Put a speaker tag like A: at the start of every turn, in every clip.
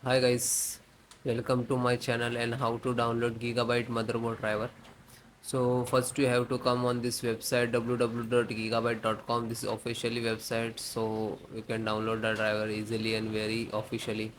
A: Hi guys, welcome to my channel and how to download Gigabyte motherboard driver. So first you have to come on this website www.gigabyte.com. This is officially website, so you can download the driver easily and very officially.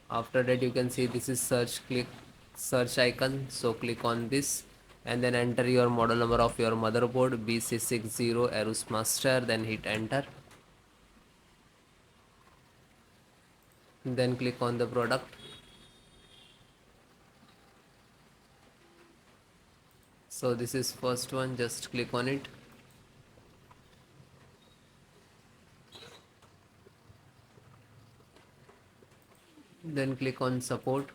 A: After that you can see this is click search icon, so click on this and then enter your model number of your motherboard B660 AORUS master, then hit enter, then click on the product. So this is first one, just click on it. Then click on support.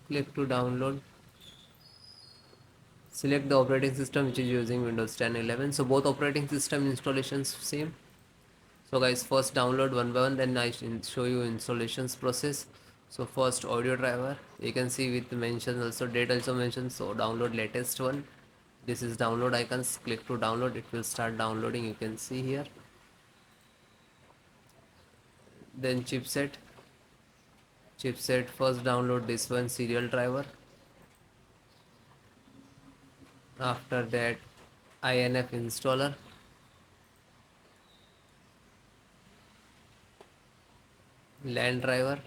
A: Click to download. Select the operating system which is using Windows 10 11. So both operating system installations same. So guys, first download one by one, then I show you installations process. So first audio driver, you can see with mention also, date also mentioned. So download latest one. This is download icons. Click to download, it will start downloading, you can see here. Then chipset. First download this one, serial driver. After that INF installer, LAN driver,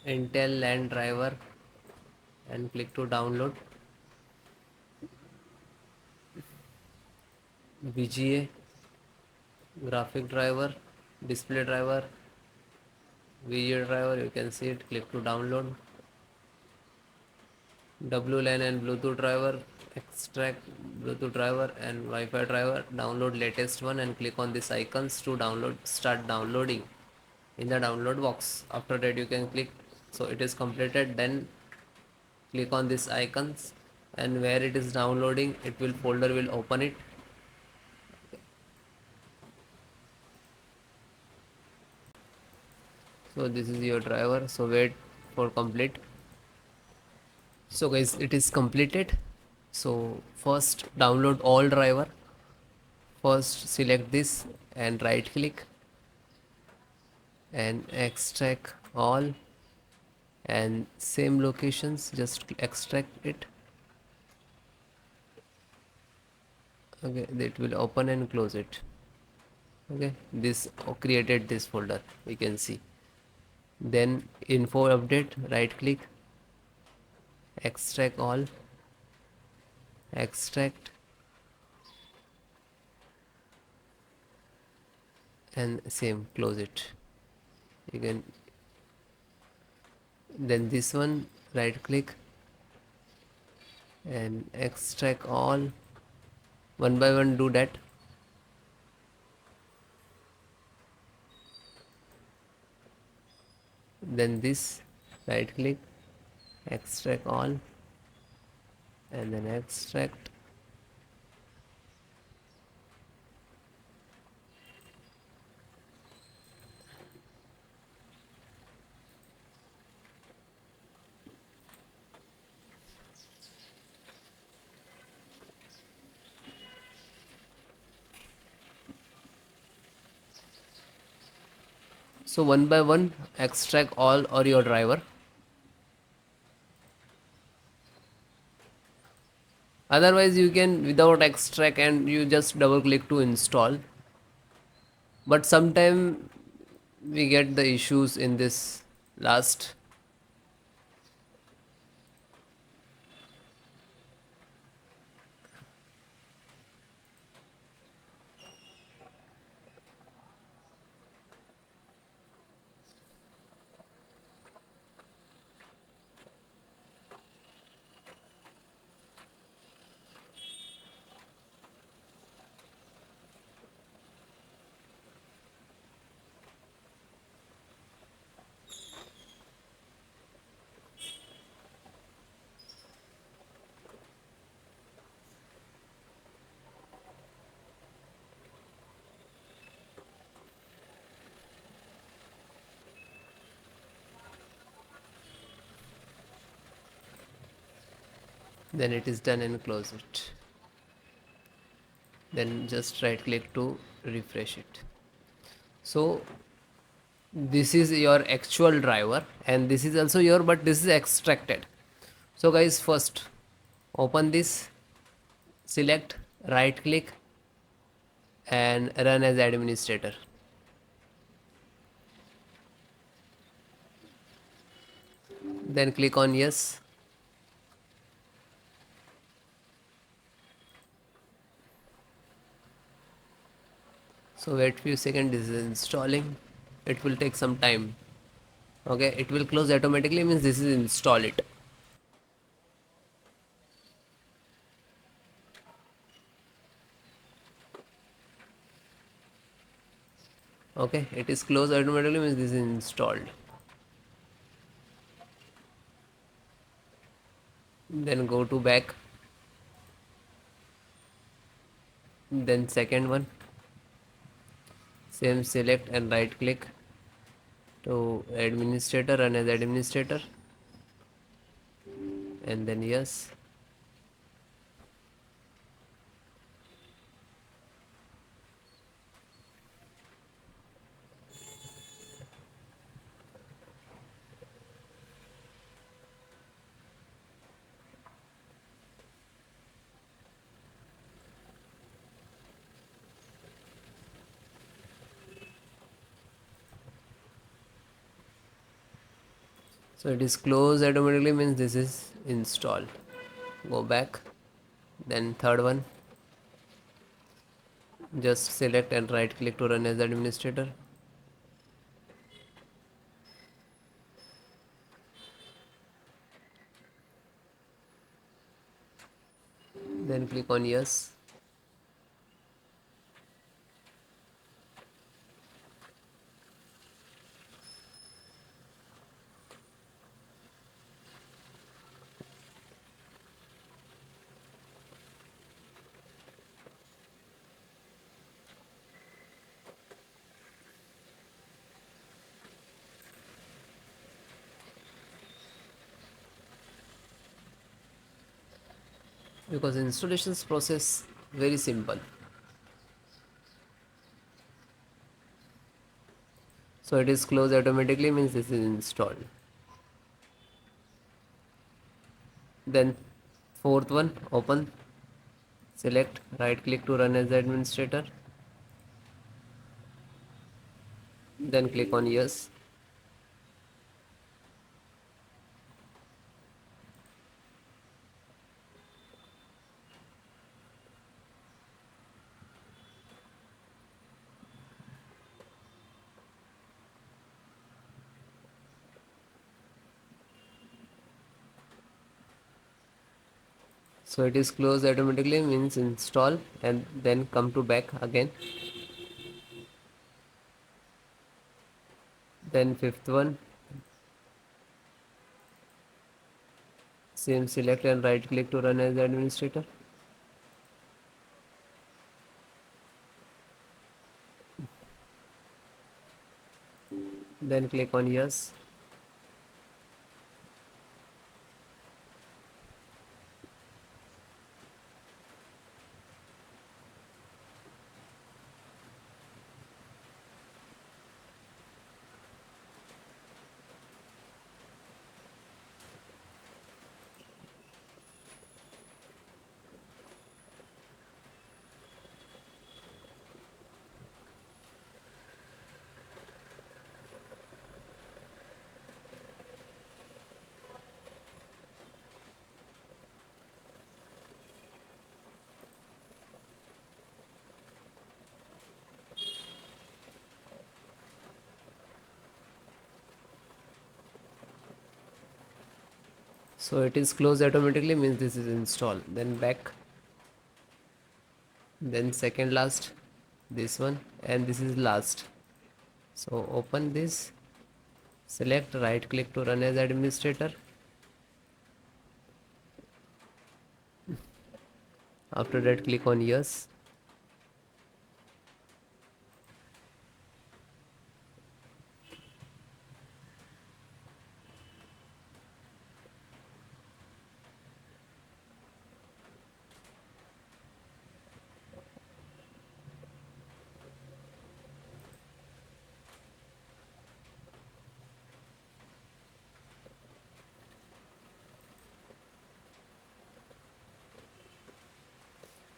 A: Intel LAN driver, and click to download. VGA, graphic driver, display driver, VGA driver, you can see it. Click to download. WLAN and Bluetooth driver, extract Bluetooth driver and Wi-Fi driver. Download latest one and click on these icons to download. Start downloading in the download box. After that you can click, so it is completed. Then click on these icons and where it is downloading, it will folder will open it. So this is your driver, so wait for complete. So guys, it is completed. So first download all driver. First select this and right click and extract all, and same locations just extract it. Okay, it will open and close it. Okay, this created this folder, you can see. Then info update, right click, extract all, extract, and same close it. You can, then this one right click and extract all, one by one do that. Then this right click, extract all, and then extract. So one by one extract all or your driver. Otherwise you can without extract and you just double click to install. But sometime we get the issues in this last. then it is done, and close it. Then just right click to refresh it. So this is your actual driver, and this is also your, but this is extracted. So guys, first open this, select, right click, and run as administrator. Then click on yes. So wait few seconds, this is installing. It will take some time. Okay, it will close automatically, means this is install it. Okay, it is closed automatically, means this is installed. Then go to back, then second one, same, select and right click to administrator, run as administrator, and then yes. So it is closed automatically, means this is installed. Go back, then third one, just select and right click to run as administrator. Then click on yes. Because installations process very simple. So it is closed automatically, means this is installed. Then fourth one, open, select, right click to run as administrator, then click on yes. So it is closed automatically, means install, and then come to back again. Then fifth one, same, select and right click to run as administrator. Then click on yes. So it is closed automatically, means this is installed. Then back, then second last, this one, and this is last. So open this, select, right click to run as administrator. After that, click on yes.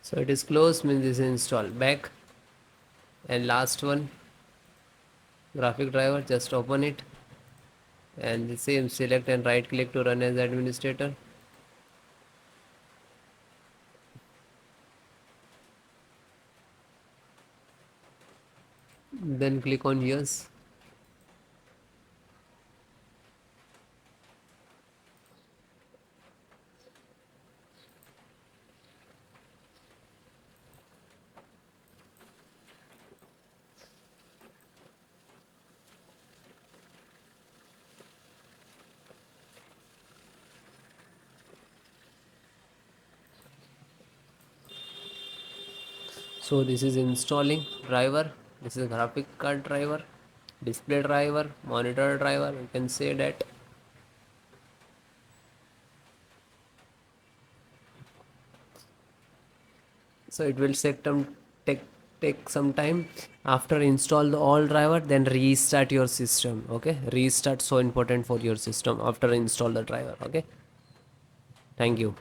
A: So it is closed means this is installed. Back, and last one, graphic driver, just open it, and the same, select and right click to run as administrator. Then click on yes. So this is installing driver. This is graphic card driver, display driver, monitor driver, you can say that. So it will take take some time. After install the all driver, then restart your system. Okay, restart, so important for your system after install the driver. Okay, thank you.